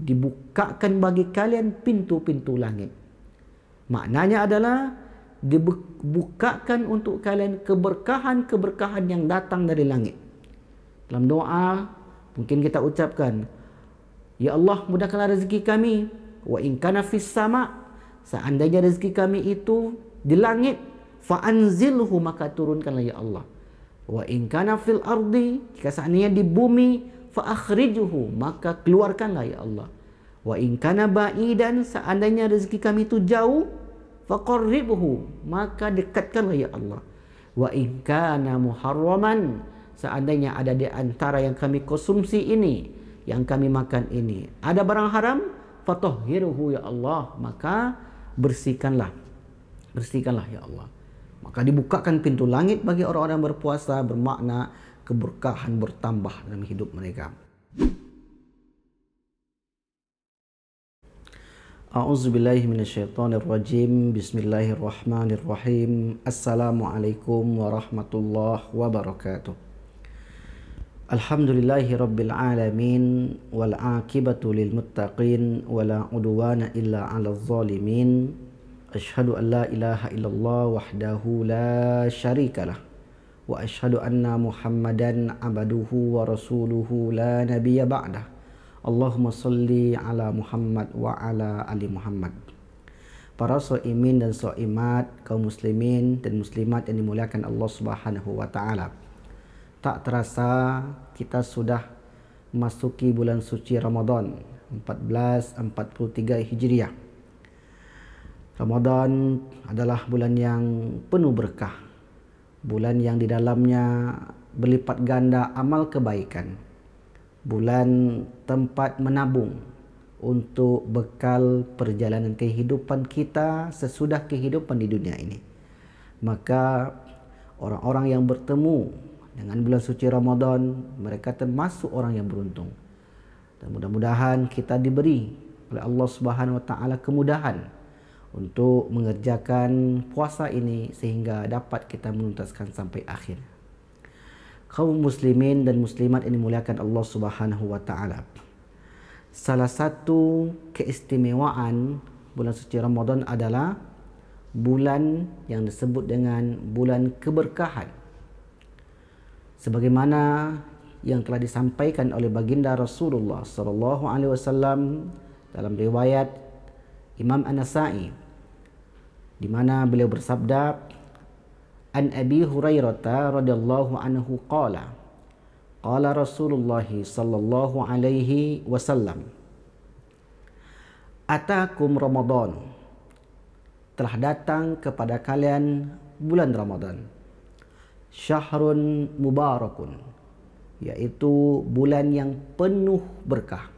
dibukakan bagi kalian pintu-pintu langit. Maknanya adalah dibukakan untuk kalian keberkahan-keberkahan yang datang dari langit. Dalam doa mungkin kita ucapkan, ya Allah, mudahkanlah rezeki kami. Wa in kana fis sama, seandainya rezeki kami itu di langit, fa anzilhu, maka turunkanlah ya Allah. Wa in kana fil ardi, jika seandainya di bumi, fa akhrijhu, maka keluarkanlah ya Allah. Wa in kana ba'idan, seandainya rezeki kami itu jauh, fa qarribhu, maka dekatkanlah ya Allah. Wa in kana muharraman, seandainya ada di antara yang kami konsumsi ini, yang kami makan ini, ada barang haram, fatahhirhu ya Allah, maka bersihkanlah ya Allah. Maka dibukakan pintu langit bagi orang-orang yang berpuasa, bermakna keberkahan bertambah dalam hidup mereka. A'udzubillahi minasyaitonirrajim. Bismillahirrahmanirrahim. Assalamualaikum warahmatullahi wabarakatuh. Alhamdulillahi rabbil alamin, wal aqibatu lil muttaqin, wala udwana illa 'alal zalimin. Asyhadu an la ilaha illallah wahdahu la syarikalah, wa asyhadu anna Muhammadan abduhu wa rasuluhu la nabiyya ba'dah. Allahumma salli ala Muhammad wa ala ali Muhammad. Para shaimin dan shaimat, kaum muslimin dan muslimat yang dimuliakan Allah Subhanahu wa taala. Tak terasa kita sudah memasuki bulan suci Ramadan 1443 Hijriah. Ramadan adalah bulan yang penuh berkah. Bulan yang di dalamnya berlipat ganda amal kebaikan. Bulan tempat menabung untuk bekal perjalanan kehidupan kita sesudah kehidupan di dunia ini. Maka orang-orang yang bertemu dengan bulan suci Ramadan, mereka termasuk orang yang beruntung. Dan mudah-mudahan kita diberi oleh Allah Subhanahu wa taala kemudahan untuk mengerjakan puasa ini sehingga dapat kita menuntaskan sampai akhir. Kaum muslimin dan muslimat yang dimuliakan Allah Subhanahu wa taala. Salah satu keistimewaan bulan suci Ramadan adalah bulan yang disebut dengan bulan keberkahan. Sebagaimana yang telah disampaikan oleh baginda Rasulullah sallallahu alaihi wasallam dalam riwayat Imam An-Nasa'i, di mana beliau bersabda, An Abi Hurairah radhiyallahu anhu qala Rasulullah sallallahu alaihi wasallam, Atakum Ramadan, telah datang kepada kalian bulan Ramadan, syahrun mubarakun, yaitu bulan yang penuh berkah.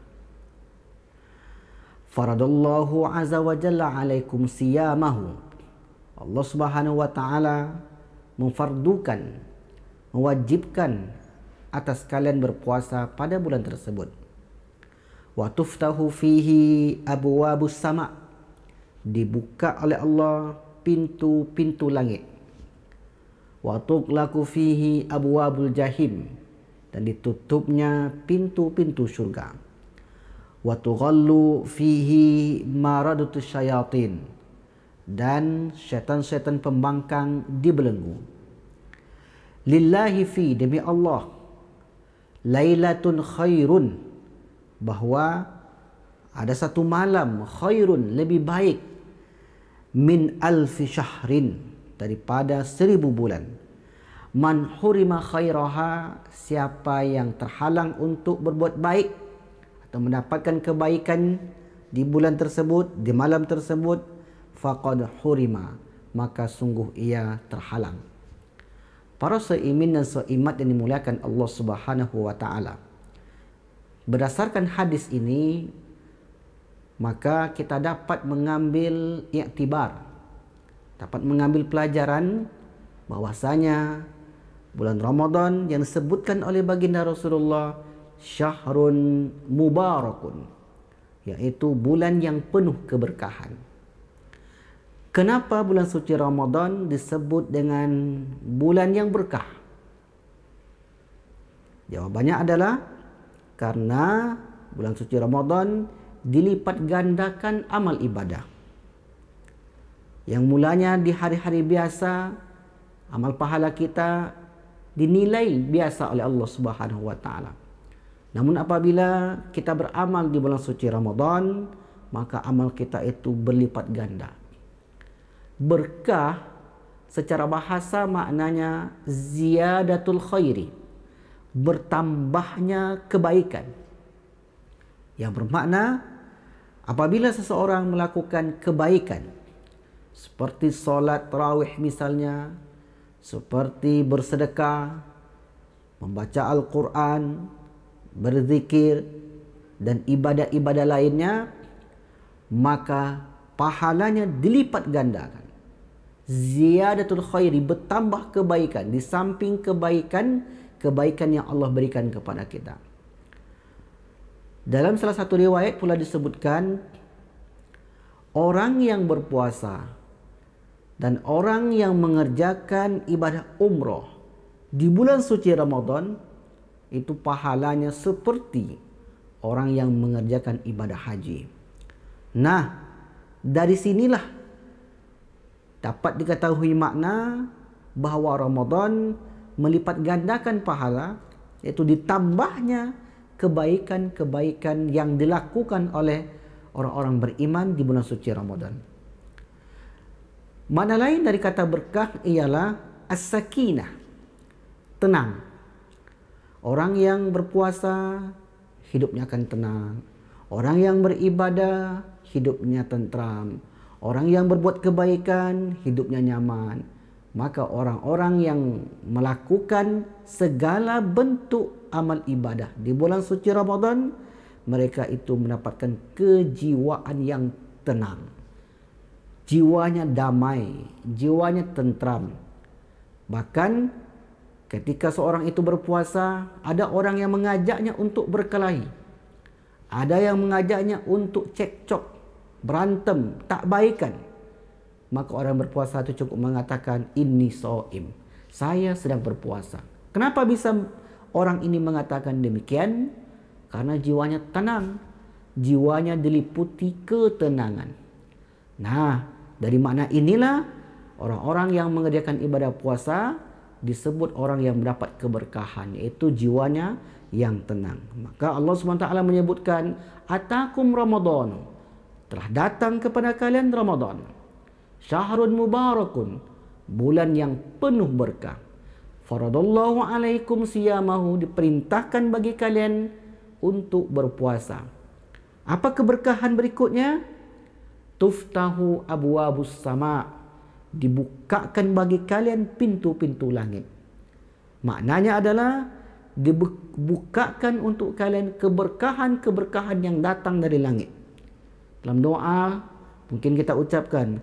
Faradallahu azza wa jalla alaikum siyamahu, Allah Subhanahu wa taala memfardukan, mewajibkan atas kalian berpuasa pada bulan tersebut. Wa tuftahu fihi abwabus sama, dibuka oleh Allah pintu-pintu langit. Wa tughlaqu fihi abwabul jahim, dan ditutupnya pintu-pintu surga. Wa tughallu fihi maradatus syayatin, dan syaitan-syaitan pembangkang dibelenggu. Lillahi fi, demi Allah, lailatun khairun, bahwa ada satu malam khairun, lebih baik, min alfi syahrin, daripada 1000 bulan. Man hurima khairaha, siapa yang terhalang untuk berbuat baik atau mendapatkan kebaikan di bulan tersebut, di malam tersebut, faqad hurima, maka sungguh ia terhalang. Para shaimin dan shaimat yang dimuliakan Allah Subhanahu wa taala, berdasarkan hadis ini maka kita dapat mengambil iktibar, dapat mengambil pelajaran bahwasanya bulan Ramadan yang disebutkan oleh baginda Rasulullah syahrun mubarakun, yaitu bulan yang penuh keberkahan. Kenapa bulan suci Ramadan disebut dengan bulan yang berkah? Jawabannya adalah karena bulan suci Ramadan dilipat gandakan amal ibadah. Yang mulanya di hari-hari biasa, amal pahala kita dinilai biasa oleh Allah Subhanahu wa taala. Namun apabila kita beramal di bulan suci Ramadan, maka amal kita itu berlipat ganda. Berkah secara bahasa maknanya ziyadatul khairi, bertambahnya kebaikan. Yang bermakna apabila seseorang melakukan kebaikan seperti solat tarawih misalnya, seperti bersedekah, membaca Al-Quran, berzikir dan ibadah-ibadah lainnya, maka pahalanya dilipat gandakan. Ziyadatul khairi, bertambah kebaikan di samping kebaikan yang Allah berikan kepada kita. Dalam salah satu riwayat pula disebutkan, orang yang berpuasa dan orang yang mengerjakan ibadah umrah di bulan suci Ramadan itu pahalanya seperti orang yang mengerjakan ibadah haji. Nah, dari sinilah dapat diketahui makna bahawa Ramadan melipat gandakan pahala, yaitu ditambahnya kebaikan-kebaikan yang dilakukan oleh orang-orang beriman di bulan suci Ramadan. Makna lain dari kata berkah ialah as-sakinah, tenang. Orang yang berpuasa hidupnya akan tenang. Orang yang beribadah hidupnya tentram. Orang yang berbuat kebaikan hidupnya nyaman. Maka orang-orang yang melakukan segala bentuk amal ibadah di bulan suci Ramadan, mereka itu mendapatkan kejiwaan yang tenang. Jiwanya damai, jiwanya tentram. Bahkan ketika seorang itu berpuasa, ada orang yang mengajaknya untuk berkelahi. Ada yang mengajaknya untuk cekcok, berantem, tak baikan. Maka orang berpuasa itu cukup mengatakan, inni shaim, saya sedang berpuasa. Kenapa bisa orang ini mengatakan demikian? Karena jiwanya tenang, jiwanya diliputi ketenangan. Nah, dari makna inilah orang-orang yang mengerjakan ibadah puasa disebut orang yang mendapat keberkahan, yaitu jiwanya yang tenang. Maka Allah SWT menyebutkan, atakum Ramadan, telah datang kepada kalian Ramadan, syahrun mubarakun, bulan yang penuh berkah. Faradallahu alaikum siyamahu, diperintahkan bagi kalian untuk berpuasa. Apa keberkahan berikutnya? Tuftahu abwabus sama, dibukakan bagi kalian pintu-pintu langit. Maknanya adalah dibukakan untuk kalian keberkahan-keberkahan yang datang dari langit. Dalam doa mungkin kita ucapkan,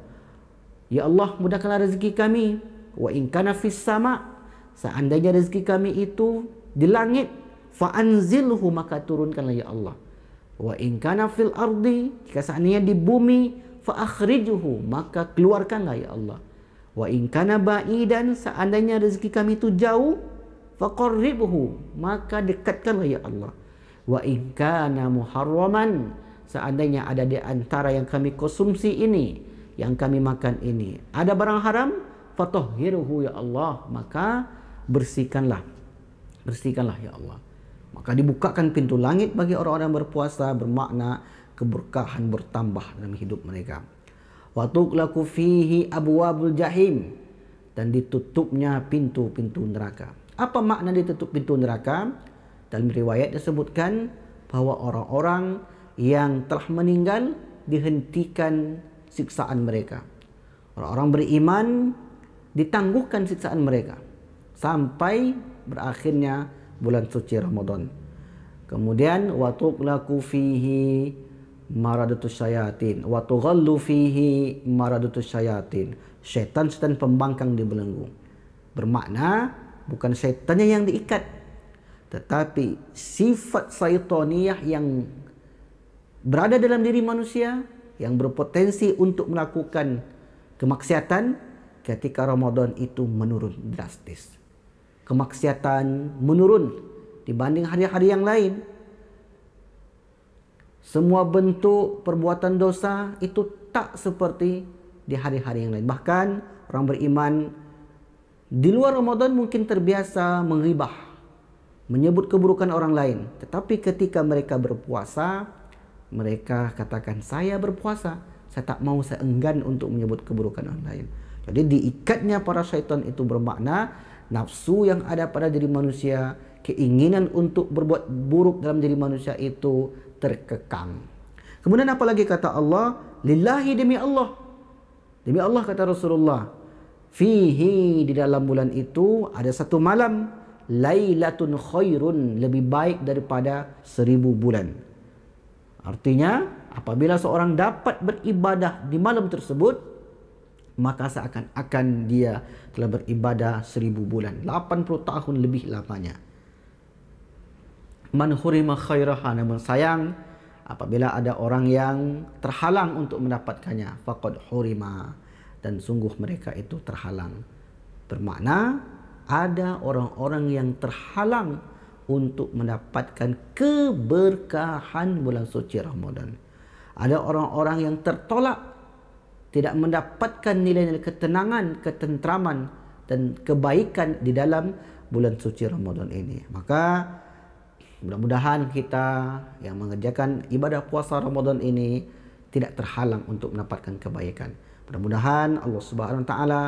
ya Allah, mudahkanlah rezeki kami. Wa in kana fis sama, seandainya rezeki kami itu di langit, fa anzilhu, maka turunkanlah ya Allah. Wa in kana fil ardi, jika seandainya di bumi, fa akhrijuhu, maka keluarkanlah ya Allah. Wa in kana ba'idan, seandainya rezeki kami itu jauh, fa qarribhu, maka dekatkanlah ya Allah. Wa in kana muharraman, seandainya ada di antara yang kami konsumsi ini, yang kami makan ini, ada barang haram, fatahhirhu ya Allah, maka bersihkanlah ya Allah. Maka dibukakan pintu langit bagi orang-orang berpuasa, bermakna keberkahan bertambah dalam hidup mereka. Wa tuqlaqu fihi abwabul jahim, dan ditutupnya pintu-pintu neraka. Apa makna ditutup pintu neraka? Dalam riwayat disebutkan bahwa orang-orang yang telah meninggal dihentikan siksaan mereka. Orang-orang beriman ditangguhkan siksaan mereka sampai berakhirnya bulan suci Ramadan. Kemudian wa tuqlaqu fihi maradatus syayatin wa tughallu fihi maradatus syayatin, syaitan-syaitan pembangkang dibelenggu. Bermakna bukan syaitannya yang diikat, tetapi sifat syaitaniyah yang berada dalam diri manusia yang berpotensi untuk melakukan kemaksiatan ketika Ramadan itu menurun drastis. Kemaksiatan menurun dibanding hari-hari yang lain. Semua bentuk perbuatan dosa itu tak seperti di hari-hari yang lain. Bahkan orang beriman di luar Ramadan mungkin terbiasa menghibah, menyebut keburukan orang lain. Tetapi ketika mereka berpuasa, mereka katakan, saya berpuasa, saya tak mau, saya enggan untuk menyebut keburukan orang lain. Jadi diikatnya para syaitan itu bermakna nafsu yang ada pada diri manusia, keinginan untuk berbuat buruk dalam diri manusia itu terkekang. Kemudian apalagi kata Allah, lillahi, demi Allah. Demi Allah kata Rasulullah, fihi, di dalam bulan itu ada satu malam, lailatun khairun, lebih baik daripada 1000 bulan. Artinya apabila seorang dapat beribadah di malam tersebut, maka seakan-akan dia telah beribadah 1000 bulan, 80 tahun lebih lamanya. Man hurima khairaha, namun sayang apabila ada orang yang terhalang untuk mendapatkannya, faqad hurima, dan sungguh mereka itu terhalang. Bermakna ada orang-orang yang terhalang untuk mendapatkan keberkahan bulan suci Ramadan. Ada orang-orang yang tertolak, tidak mendapatkan nilai-nilai ketenangan, ketentraman dan kebaikan di dalam bulan suci Ramadan ini. Maka mudah-mudahan kita yang mengerjakan ibadah puasa Ramadan ini tidak terhalang untuk mendapatkan kebaikan. Mudah-mudahan Allah Subhanahu wa taala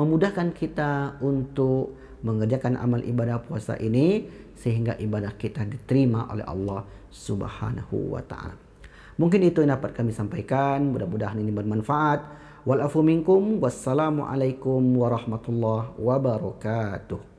memudahkan kita untuk mengerjakan amal ibadah puasa ini sehingga ibadah kita diterima oleh Allah Subhanahu wa taala. Mungkin itu yang dapat kami sampaikan, mudah-mudahan ini bermanfaat. Wal afu minkum, wassalamu alaikum warahmatullahi wabarakatuh.